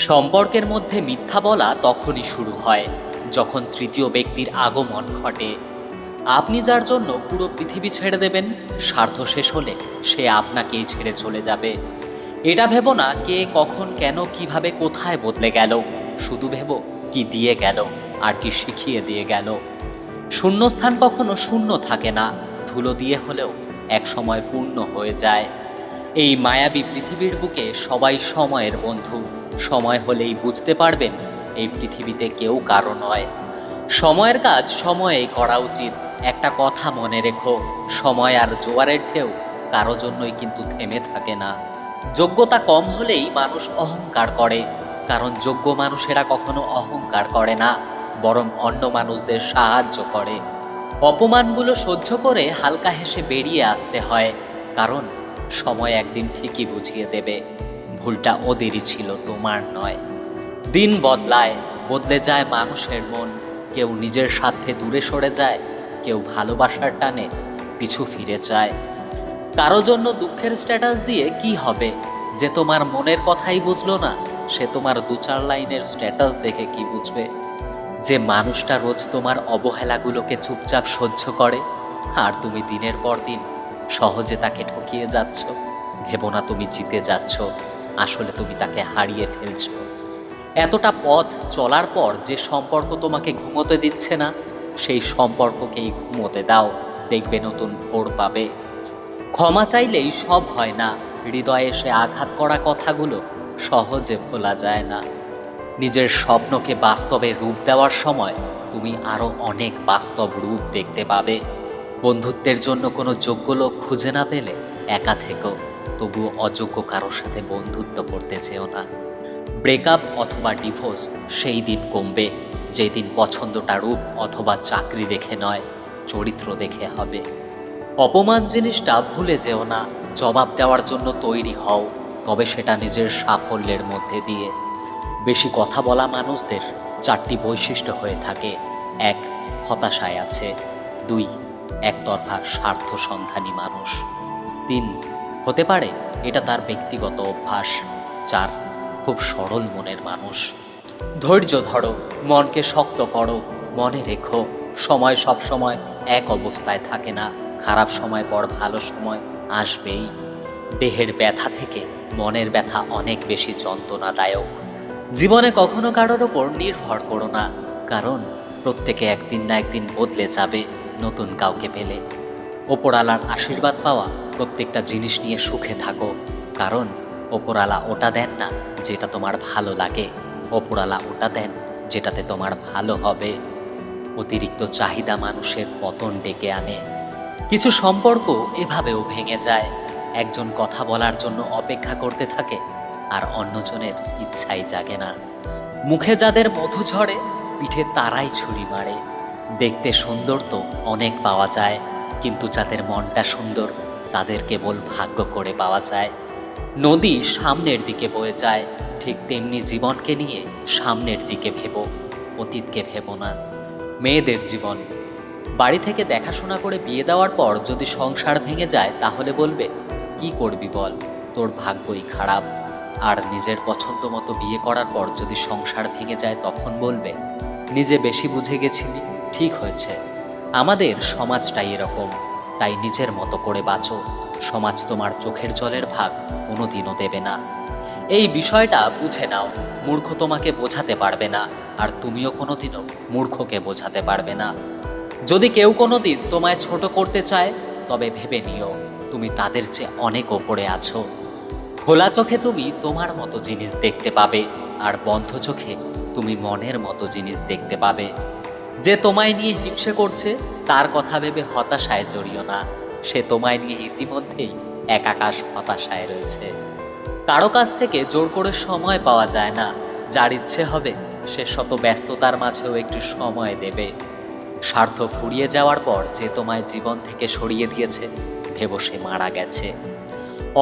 সম্পর্কের মধ্যে মিথ্যা বলা তখনই শুরু হয় যখন তৃতীয় ব্যক্তির আগমন ঘটে। আপনি যার জন্য পুরো পৃথিবী ছেড়ে দেবেন, স্বার্থ শেষ হলে সে আপনাকেই ছেড়ে চলে যাবে। এটা ভেবো না কে কখন কেন কিভাবে কোথায় বদলে গেল, শুধু ভেবো কি দিয়ে গেল আর কি শিখিয়ে দিয়ে গেল। শূন্যস্থান কখনো শূন্য থাকে না, ধুলো দিয়ে হলেও এক সময় পূর্ণ হয়ে যায়। এই মায়াবী পৃথিবীর বুকে সবাই সময়ের বন্ধু। সময় হলেই বুঝতে পারবেন এই পৃথিবীতে কেউ কারো নয়। সময়ের কাজ সময়েই করা উচিত। একটা কথা মনে রেখো, সময় আর জোয়ারের ঢেউ কারো জন্যই কিন্তু থেমে থাকে না। যোগ্যতা কম হলেই মানুষ অহংকার করে, কারণ যোগ্য মানুষেরা কখনো অহংকার করে না, বরং অন্য মানুষদের সাহায্য করে। অপমানগুলো সহ্য করে হালকা হেসে বেরিয়ে আসতে হয়, কারণ সময় একদিন ঠিকই বুঝিয়ে দেবে ভুলটা ওদেরই ছিল, তোমার নয়। দিন বদলায়, বদলে যায় মানুষের মন। কেউ নিজের স্বার্থে দূরে সরে যায়, কেউ ভালোবাসার টানে পিছু ফিরে যায়। কারো জন্য দুঃখের স্ট্যাটাস দিয়ে কি হবে? যে তোমার মনের কথাই বুঝলো না, সে তোমার 2-4 লাইনের স্ট্যাটাস দেখে কি বুঝবে? যে মানুষটা রোজ তোমার অবহেলাগুলোকে চুপচাপ সহ্য করে, আর তুমি দিনের পর দিন সহজে তাকে ঠকিয়ে যাচ্ছ, ভেবো না তুমি জিতে যাচ্ছ, আসলে তুমি তাকে হারিয়ে ফেলছো। এতটা পথ চলার পর যে সম্পর্ক তোমাকে ঘুমোতে দিচ্ছে না, সেই সম্পর্ককেই ঘুমোতে দাও, দেখবে নতুন ভোর পাবে। ক্ষমা চাইলেই সব হয় না, হৃদয়ে এসে আঘাত করা কথাগুলো সহজে ভোলা যায় না। নিজের স্বপ্নকে বাস্তবে রূপ দেওয়ার সময় তুমি আরো অনেক বাস্তব রূপ দেখতে পাবে। বন্ধুত্বের জন্য কোনো যোগ্য লোক খুঁজে না পেলে একা থেকো, তবুও অযোগ্য কারোর সাথে বন্ধুত্ব করতে চেও না। ব্রেকআপ অথবা ডিভোর্স সেই দিন কমবে যেদিন পছন্দটা রূপ অথবা চাকরি দেখে নয়, চরিত্র দেখে হবে। অপমান জিনিসটা ভুলে যেও না, জবাব দেওয়ার জন্য তৈরি হও, তবে সেটা নিজের সাফল্যের মধ্যে দিয়ে। বেশি কথা বলা মানুষদের 4টি বৈশিষ্ট্য হয়ে থাকে। 1, হতাশায় আছে। 2, একতরফা স্বার্থ সন্ধানী মানুষ। 3, হতে পারে এটা তার ব্যক্তিগত অভ্যাস। 4, খুব সরল মনের মানুষ। ধৈর্য ধরো, মনকে শক্ত করো, মনে রেখো সময় সব সময় এক অবস্থায় থাকে না, খারাপ সময় পর ভালো সময় আসবেই। দেহের ব্যথা থেকে মনের ব্যথা অনেক বেশি যন্ত্রণাদায়ক। জীবনে কখনো কারোর ওপর নির্ভর করো না, কারণ প্রত্যেকে একদিন না একদিন বদলে যাবে নতুন কাউকে পেলে। ওপরওয়ালার আশীর্বাদ পাওয়া প্রত্যেকটা জিনিস নিয়ে সুখে থাকো, কারণ ওপরওয়ালা ওটা দেন না যেটা তোমার ভালো লাগে, ওপরওয়ালা ওটা দেন যেটাতে তোমার ভালো হবে। অতিরিক্ত চাহিদা মানুষের পতন ডেকে আনে। কিছু সম্পর্ক এভাবেও ভেঙে যায়, একজন কথা বলার জন্য অপেক্ষা করতে থাকে আর অন্যজনের ইচ্ছাই জাগে না। মুখে যাদের মধু ঝরে, পিঠে তারাই ছুরি মারে। দেখতে সুন্দর তো অনেক পাওয়া যায়, কিন্তু যাদের মনটা সুন্দর তাদের কেবল ভাগ্য করে পাওয়া যায়। নদী সামনের দিকে বয়ে যায়, ঠিক তেমনি জীবনকে নিয়ে সামনের দিকে ভেবো, অতীতকে ভেবো না। মেয়েদের জীবন, বাড়ি থেকে দেখাশোনা করে বিয়ে দেওয়ার পর যদি সংসার ভেঙে যায় তাহলে বলবে কি করবি বল, তোর ভাগ্যই খারাপ। আর নিজের পছন্দ মতো বিয়ে করার পর যদি সংসার ভেঙে যায় তখন বলবে নিজে বেশি বুঝে গেছিলি, ঠিক হয়েছে। আমাদের সমাজটাই এরকম, তাই নিজের মতো করে বাঁচো। সমাজ তোমার চোখের জলের ভাগ কোনোদিনও দেবে না। এই বিষয়টা বুঝে নাও, মূর্খ তোমাকে বোঝাতে পারবে না, আর তুমিও কোনোদিনও মূর্খকে বোঝাতে পারবে না। যদি কেউ কোনোদিন তোমায় ছোট করতে চায়, তবে ভেবে নিও তুমি তাদের চেয়ে অনেক ওপরে আছো। খোলা চোখে তুমি তোমার মতো জিনিস দেখতে পাবে, আর বন্ধ চোখে তুমি মনের মতো জিনিস দেখতে পাবে। যে তোমায় নিয়ে হিংসে করছে তার কথা ভেবে হতাশায় জড়িও না, সে তোমায় নিয়ে ইতিমধ্যেই এক আকাশ হতাশায় রয়েছে। কারো কাছ থেকে জোর করে সময় পাওয়া যায় না, যার ইচ্ছে হবে সে শত ব্যস্ততার মাঝেও একটু সময় দেবে। স্বার্থ ফুরিয়ে যাওয়ার পর যে তোমায় জীবন থেকে সরিয়ে দিয়েছে, ভেবো সে মারা গেছে।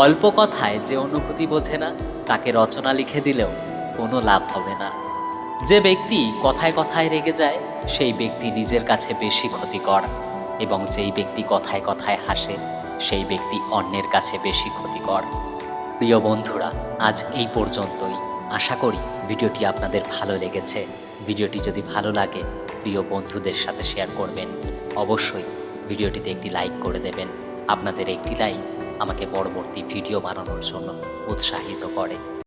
অল্প কথায় যে অনুভূতি বোঝে না, তাকে রচনা লিখে দিলেও কোনো লাভ হবে না। যে ব্যক্তি কথায় কথায় রেগে যায়, সেই ব্যক্তি নিজের কাছে বেশি ক্ষতিকর, এবং যেই ব্যক্তি কথায় কথায় হাসে, সেই ব্যক্তি অন্যের কাছে বেশি ক্ষতিকর। প্রিয় বন্ধুরা, আজ এই পর্যন্তই। আশা করি ভিডিওটি আপনাদের ভালো লেগেছে। ভিডিওটি যদি ভালো লাগে প্রিয় বন্ধুদের সাথে শেয়ার করবেন। অবশ্যই ভিডিওটিতে একটি লাইক করে দেবেন। আপনাদের একটি লাইক আমাকে পরবর্তী ভিডিও বানানোর জন্য উৎসাহিত করে।